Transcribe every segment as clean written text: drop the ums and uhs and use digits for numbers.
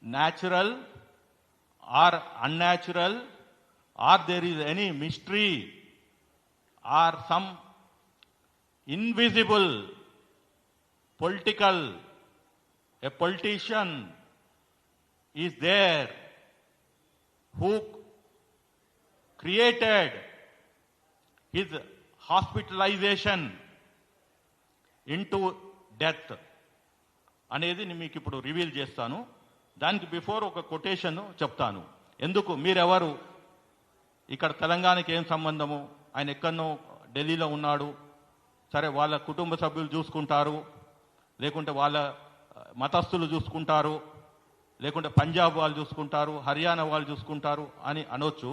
natural or unnatural, or there is any mystery or some invisible a politician is there who created his hospitalization into death అనేది మీకు ఇప్పుడు reveal చేస్తాను. దానికి before ఒక quotation చెప్తాను. ఎందుకు మీరెవరు, ఇక్కడ తెలంగాణకి ఏం సంబంధము, ఆయన ఎక్కడనో ఢిల్లీలో ఉన్నాడు, సరే వాళ్ళ కుటుంబ సభ్యులు చూసుకుంటారు, లేకుంటే వాళ్ళ మతస్థులు చూసుకుంటారు, లేకుంటే పంజాబ్ వాళ్ళు చూసుకుంటారు, హర్యానా వాళ్ళు చూసుకుంటారు అని అనొచ్చు.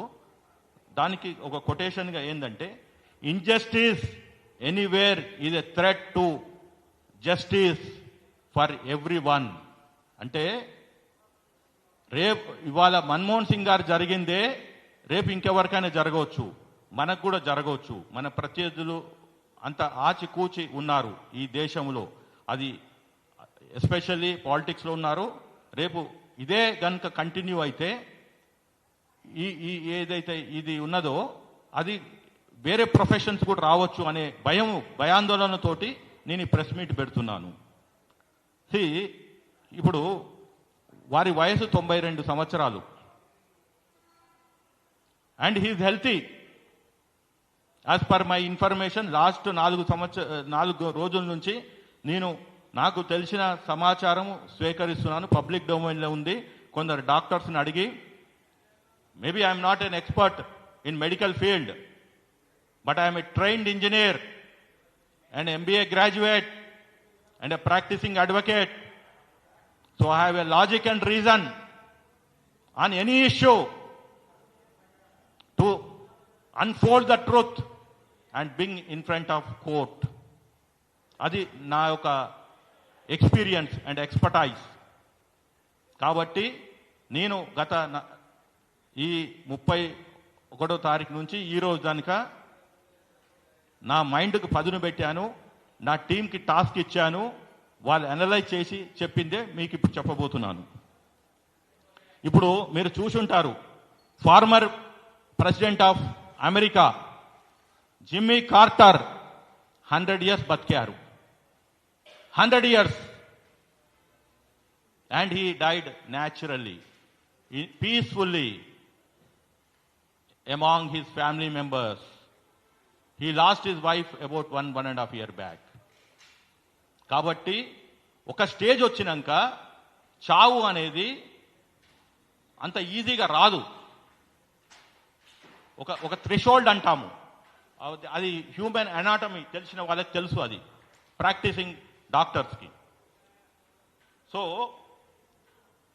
దానికి ఒక కొటేషన్గా ఏంటంటే, injustice anywhere is a threat to justice for every one. అంటే రేపు ఇవాళ మన్మోహన్ సింగ్ గారు జరిగిందే రేపు ఇంకెవరికైనా జరగవచ్చు, మనకు కూడా జరగవచ్చు. మన ప్రత్యర్థులు అంత ఆచికూచి ఉన్నారు ఈ దేశంలో, అది ఎస్పెషల్లీ పాలిటిక్స్లో ఉన్నారు. రేపు ఇదే కనుక కంటిన్యూ అయితే ఈ ఏదైతే ఇది ఉన్నదో అది వేరే ప్రొఫెషన్స్ కూడా రావచ్చు అనే భయాందోళనతోటి నేను ఈ ప్రెస్ మీట్ పెడుతున్నాను. ఇప్పుడు వారి వయసు 92 సంవత్సరాలు and he's healthy. As per my information last 4 రోజుల నుంచి నాకు తెలిసిన సమాచారం స్వీకరిస్తున్నాను. పబ్లిక్ డొమైన్లో ఉంది. కొందరు డాక్టర్స్ని అడిగి, maybe I'm not an expert in medical field, but I'm a trained engineer and MBA graduate and a practicing advocate. So I have a logic and reason on any issue to unfold the truth and bring in front of court. Adi na yoka experience and expertise. Kabatti nenu gata ee 31వ తారీఖు నుంచి ఈ రోజు దానిక నా మైండ్కి పదును పెట్టాను, నా టీంకి టాస్క్ ఇచ్చాను, వాళ్ళు అనలైజ్ చేసి చెప్పిందే మీకు ఇప్పుడు చెప్పబోతున్నాను. ఇప్పుడు మీరు చూసుంటారు, former president of America Jimmy Carter 100 years బతికారు. 100 years and he died naturally, peacefully among his family members. He lost his wife about 1.5 years back. కాబట్టి ఒక స్టేజ్ వచ్చినాక చావు అనేది అంత ఈజీగా రాదు. ఒక థ్రెషోల్డ్ అంటాము, అది హ్యూమన్ అనాటమీ తెలిసిన వాళ్ళకి తెలుసు, అది ప్రాక్టీసింగ్ డాక్టర్స్కి. సో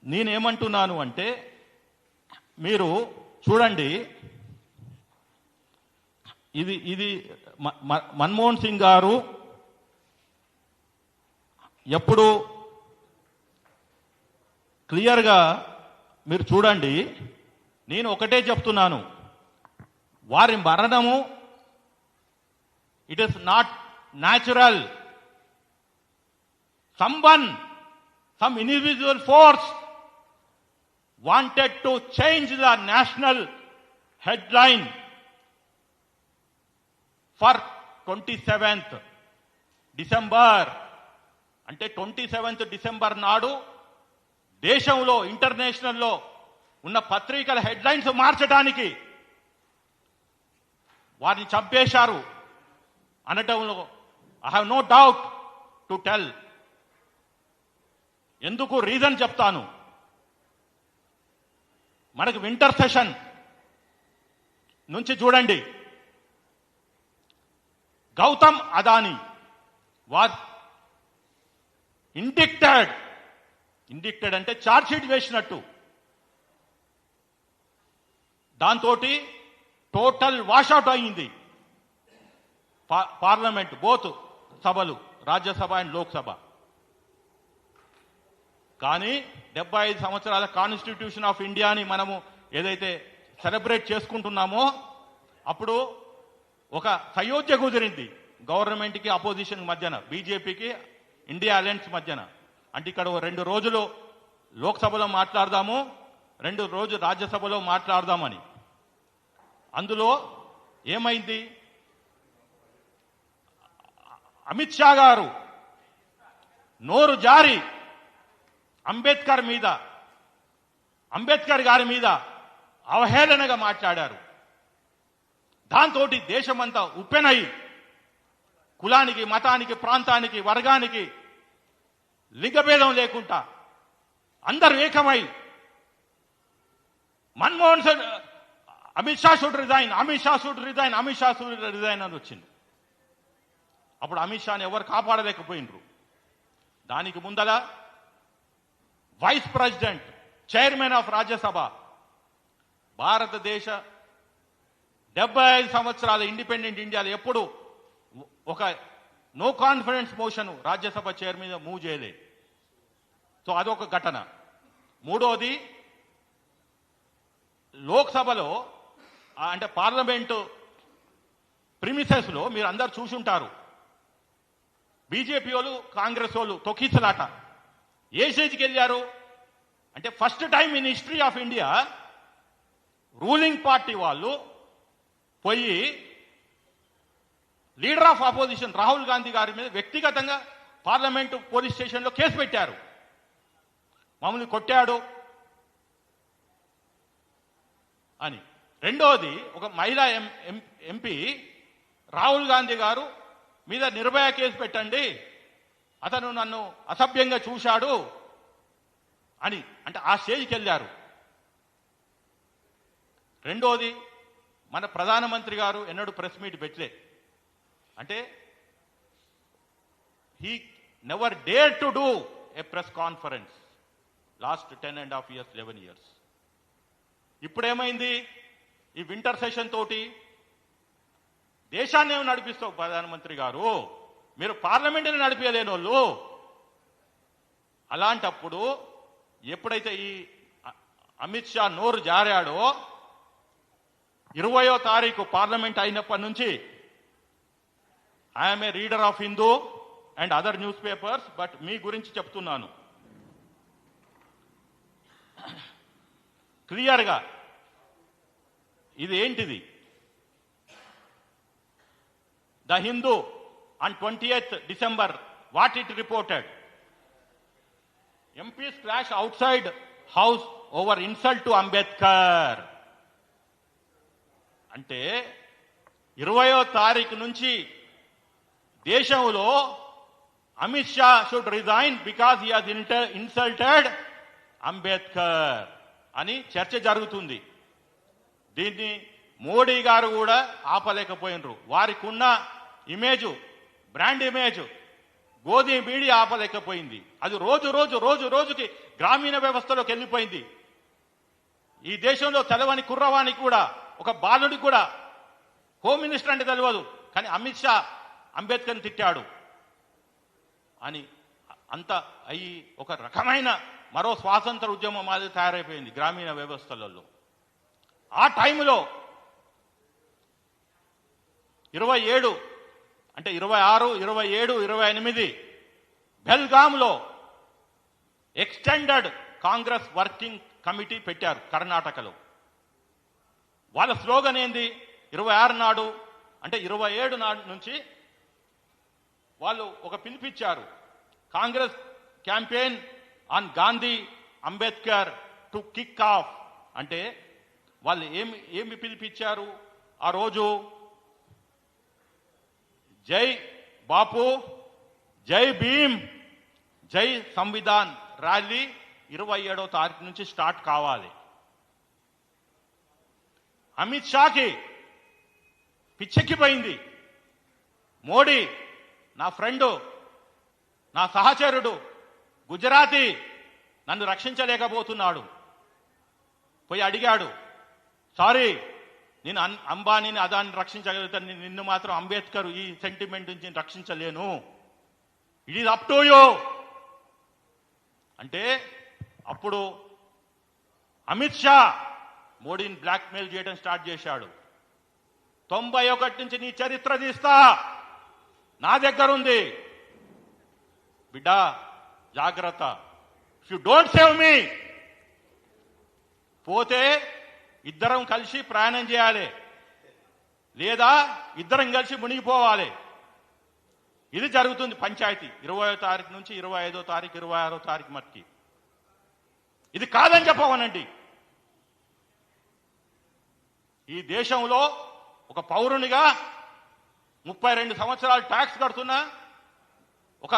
నేనేమంటున్నాను అంటే, మీరు చూడండి, ఇది మన్మోహన్ సింగ్ గారు ఎప్పుడు క్లియర్గా మీరు చూడండి, నేను ఒకటే చెప్తున్నాను, వారి మరణము it is not natural. some individual force wanted to change the national headline for 27th December. అంటే 27th December నాడు దేశంలో ఇంటర్నేషనల్లో ఉన్న పత్రికల హెడ్లైన్స్ మార్చడానికి వారిని చంపేశారు అనటంలో I have no doubt to tell. ఎందుకు రీజన్ చెప్తాను. మనకు వింటర్ సెషన్ నుంచి చూడండి, గౌతమ్ అదానీ వాజ్ ఇండిక్టెడ్ అంటే ఛార్జ్ షీట్ వేసినట్టు. దాంతో టోటల్ వాషౌట్ అయింది పార్లమెంట్, బోత్ సభలు, రాజ్యసభ అండ్ లోక్సభ. కానీ 75 సంవత్సరాల కాన్స్టిట్యూషన్ ఆఫ్ ఇండియాని మనము ఏదైతే సెలబ్రేట్ చేసుకుంటున్నామో, అప్పుడు ఒక సయోధ్య కుదిరింది గవర్నమెంట్కి అపోజిషన్ మధ్యన, బీజేపీకి ఇండియా అలయన్స్ మధ్యన. అంటే ఇక్కడ 2 రోజులు లోక్సభలో మాట్లాడదాము, 2 రోజు రాజ్యసభలో మాట్లాడదామని. అందులో ఏమైంది? అమిత్ షా గారు నోరు జారి అంబేద్కర్ గారి మీద అవహేళనగా మాట్లాడారు. దాంతో దేశమంతా ఉప్పెనై కులానికి, మతానికి, ప్రాంతానికి, వర్గానికి లింగభేదం లేకుండా అందరూ ఏకమై మన్మోహన్ సింగ్ అమిత్ షా షుడ్ రిజైన్ అని వచ్చింది. అప్పుడు అమిత్ షాని ఎవరు కాపాడలేకపోయినరు. దానికి ముందల vice president, chairman of Rajya Sabha, భారతదేశ 75 సంవత్సరాల ఇండిపెండెంట్ ఇండియాలో ఎప్పుడు ఒక no confidence motion Rajya Sabha chair మీద మూవ్ చేయలే. సో అదొక ఘటన. మూడోది, లోక్సభలో అంటే పార్లమెంటు ప్రిమిసెస్లో మీరు అందరు చూసుంటారు, బీజేపీ వాళ్ళు కాంగ్రెస్ వాళ్ళు తొక్కిసలాట. ఏ స్టేజ్కి వెళ్ళారు అంటే first time in history of India ruling party వాళ్ళు పోయి leader of opposition Rahul Gandhi గారి మీద వ్యక్తిగతంగా పార్లమెంటు పోలీస్ స్టేషన్లో కేసు పెట్టారు. మమ్మల్ని కొట్టాడు అని. రెండోది, ఒక మహిళా ఎంపీ రాహుల్ గాంధీ గారు మీద నిర్భయ కేసు పెట్టండి, అతను నన్ను అసభ్యంగా చూశాడు అని అంటే ఆ స్టేజ్కి వెళ్ళారు. రెండోది, మన ప్రధానమంత్రి గారు ఎన్నడూ ప్రెస్ మీట్ పెట్టలే. అంటే he never dare to do a press conference last 10.5 years 11 years. ఇప్పుడేమైంది? ఈ వింటర్ సెషన్ తోటి దేశాన్ని నడిపిస్తావు ప్రధానమంత్రి గారు, మీరు పార్లమెంటుని నడిపేయలేని వాళ్ళు. అలాంటప్పుడు ఎప్పుడైతే ఈ అమిత్ షా నోరు జారాడో 20వ తారీఖు పార్లమెంట్ అయినప్పటి నుంచి I'm a reader of Hindu and other news papers, but మీ గురించి చెప్తున్నాను క్లియర్గా. ఇది ఏంటిది? The Hindu on 20th December, what it reported? MPs clash outside house over insult to Ambedkar. అంటే 20వ తారీఖు నుంచి దేశంలో Amit Shah should resign because he has insulted Ambedkar అని చర్చ జరుగుతుంది. దీన్ని మోడీ గారు కూడా ఆపలేకపోయినరు. వారికి ఉన్న ఇమేజ్, బ్రాండ్ ఇమేజ్ గోధి మీడియా ఆపలేకపోయింది. అది రోజుకి గ్రామీణ వ్యవస్థలోకి వెళ్ళిపోయింది. ఈ దేశంలో తెలవని కుర్రవానికి కూడా, ఒక బాలుడికి కూడా హోమ్ మినిస్టర్ అంటే తెలియదు, కానీ అమిత్ షా అంబేద్కర్ని తిట్టాడు అని అంత అయి ఒక రకమైన మరో స్వాతంత్ర ఉద్యమం మాదిరి తయారైపోయింది గ్రామీణ వ్యవస్థలలో. ఆ టైంలో 27 అంటే 26, 27, 28 బెల్గాంలో ఎక్స్టెండెడ్ కాంగ్రెస్ వర్కింగ్ కమిటీ పెట్టారు కర్ణాటకలో. వాళ్ళ స్లోగన్ ఏంది? 26 నాడు అంటే 27 నాడు నుంచి వాళ్ళు ఒక పిలిపిచ్చారు, Congress campaign on Gandhi Ambedkar to kick off. అంటే వాళ్ళు ఏమి పిలిపించారు ఆ రోజు? జై బాపు, జై భీమ్, జై సంవిధాన్ ర్యాలీ 27వ తారీఖు నుంచి స్టార్ట్ కావాలి. అమిత్ షాకి పిచ్చెక్కిపోయింది. మోడీ నా ఫ్రెండు, నా సహచరుడు, గుజరాతీ, నన్ను రక్షించలేకపోతున్నాడు. పోయి అడిగాడు, సారీ నేను అంబానీని అదాన్ని రక్షించగలుగుతాను, నిన్ను మాత్రం అంబేద్కర్ ఈ సెంటిమెంట్ నుంచి రక్షించలేను, it is up to you అంటే అప్పుడు అమిత్ షా మోడీని బ్లాక్మెయిల్ చేయడం స్టార్ట్ చేశాడు. 91 నుంచి నీ చరిత్ర తీస్తా, నా దగ్గర ఉంది బిడ్డా, జాగ్రత్త, if you don't save me, పోతే ఇద్దరం కలిసి ప్రయాణం చేయాలి, లేదా ఇద్దరం కలిసి మునిగిపోవాలి. ఇది జరుగుతుంది పంచాయతీ 20వ తారీఖు నుంచి 25వ తారీఖు 26వ తారీఖు మట్టికి. ఇది కాదని చెప్పవనండి. ఈ దేశంలో ఒక పౌరునిగా 32 సంవత్సరాలు ట్యాక్స్ కడుతున్నా, ఒక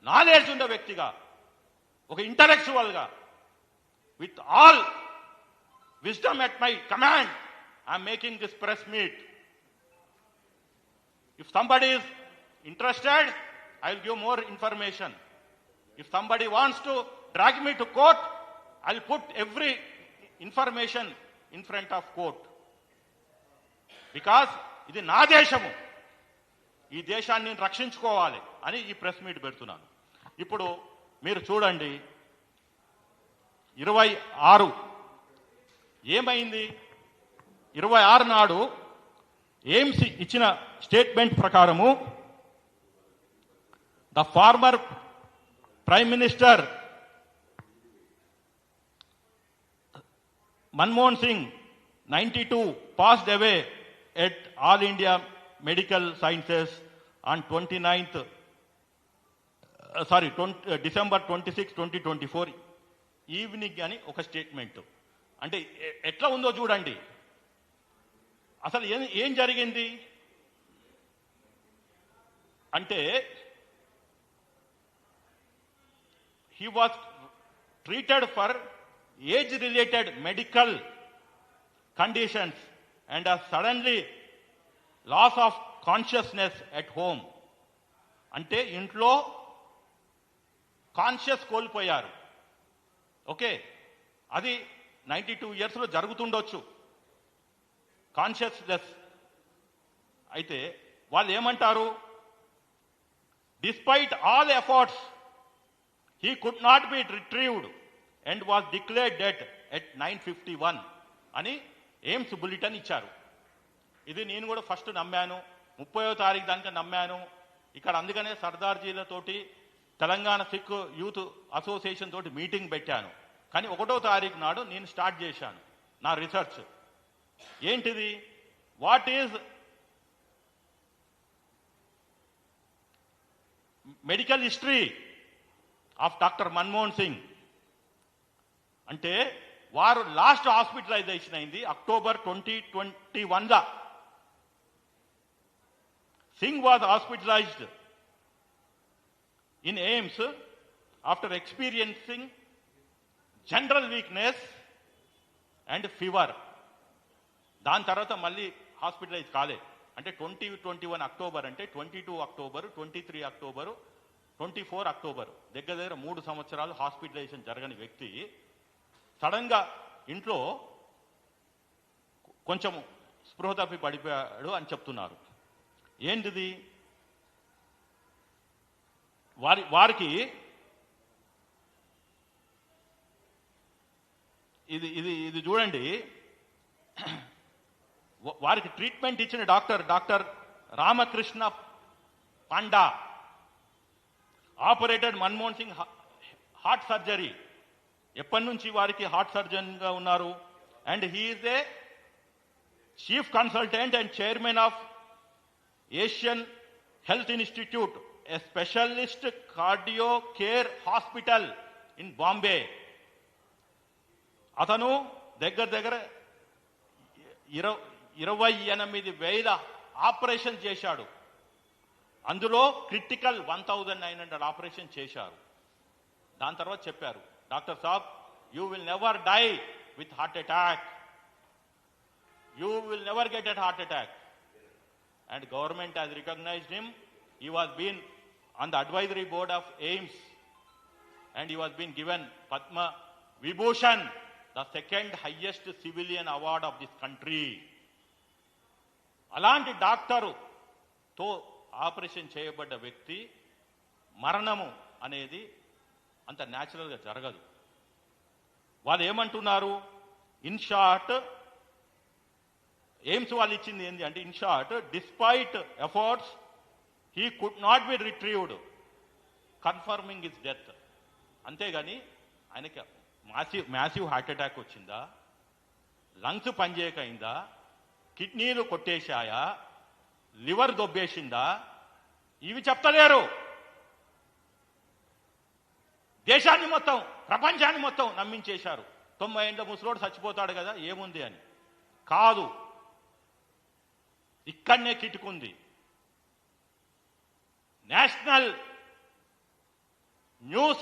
నాలెడ్జ్ ఉన్న వ్యక్తిగా, ఒక ఇంటలెక్చువల్గా, with all wisdom at my command, I am making this press meet. If somebody is interested, I will give more information. If somebody wants to drag me to court, I will put every information in front of court. Because ఇది నా దేశము, ఈ దేశాన్ని రక్షించుకోవాలి అని ఈ press meet పెడుతున్నాను. ఇప్పుడు మీరు చూడండి, 26 ఏమైంది? 26 నాడు ఎయిమ్స్ ఇచ్చిన స్టేట్మెంట్ ప్రకారము the farmer prime minister Manmohan Singh 92 passed away at All India Medical Sciences on December 26, 2024 evening అని ఒక స్టేట్మెంట్. అంటే ఎట్లా ఉందో చూడండి. అసలు ఏం జరిగింది అంటే, he was treated for age related medical conditions and a suddenly loss of consciousness at home. అంటే ఇంట్లో కాన్షియస్ కోల్పోయారు. ఓకే, అది 92 ఇయర్స్లో జరుగుతుండొచ్చు కాన్షియస్నెస్. అయితే వాళ్ళు ఏమంటారు, despite all efforts he could not be retrieved and was declared dead at 9:51 అని AIIMS bulletin ఇచ్చారు. ఇది నేను కూడా ఫస్ట్ నమ్మాను, 30వ తారీఖు దానికి నమ్మాను. ఇక్కడ అందుకనే సర్దార్జీలతోటి తెలంగాణ సిక్ యూత్ అసోసియేషన్ తోటి మీటింగ్ పెట్టాను. కానీ 1వ తారీఖు నాడు నేను స్టార్ట్ చేశాను నా రీసెర్చ్. ఏంటిది, what is medical history of doctor Manmohan Singh. అంటే వారు లాస్ట్ హాస్పిటలైజేషన్ అయింది October 2021. Singh was hospitalised in AIIMS after experiencing general weakness and fever. దాని తర్వాత మళ్ళీ హాస్పిటలైజ్ కాలే. అంటే 2021 అక్టోబర్ అంటే 22 అక్టోబర్, 23 అక్టోబరు, 24 అక్టోబర్, దగ్గర 3 సంవత్సరాలు హాస్పిటలైజేషన్ జరగని వ్యక్తి సడన్గా ఇంట్లో కొంచెం స్పృహ తప్పి పడిపోయాడు అని చెప్తున్నారు. ఏంటిది, వారికి ఇది చూడండి, వారికి ట్రీట్మెంట్ ఇచ్చిన doctor Ramakrishna panda operated Manmohan Singh heart surgery. ఎప్పటి నుంచి వారికి హార్ట్ సర్జన్గా ఉన్నారు. And he is a chief consultant and chairman of Asian health institute, A specialist cardio care hospital in Bombay. అతను దగ్గర 28,000 ఆపరేషన్ చేశాడు. అందులో క్రిటికల్ 1900 ఆపరేషన్ చేశారు. దాని తర్వాత చెప్పారు, డాక్టర్ సాబ్, you will never die with heart attack, you will never get at heart attack. And government has recognised him. He was been on the advisory board of AIIMS and he was been given Padma Vibhushan, the second highest civilian award of this country. అలాంటి డాక్టరుతో operation చేయబడ్డ వ్యక్తి మరణము అనేది అంత న్యాచురల్గా జరగదు. వాళ్ళు ఏమంటున్నారు, ఇన్ షార్ట్ ఎయిమ్స్ వాళ్ళు ఇచ్చింది ఏంటి అంటే, in short despite efforts he could not be retrieved, confirming his death. అంతేగాని ఆయనకి మ్యాసివ్ హార్ట్ అటాక్ వచ్చిందా, లంగ్స్ పనిచేయకైందా, కిడ్నీలు కొట్టేశాయా, లివర్ దొబ్బేసిందా, ఇవి చెప్తలేరు. దేశాన్ని మొత్తం, ప్రపంచాన్ని మొత్తం నమ్మించేశారు. 90 ఏళ్ళ ముసలోడు చచ్చిపోతాడు కదా ఏముంది అని. కాదు, ఇక్కడనే కిటుకుంది. National news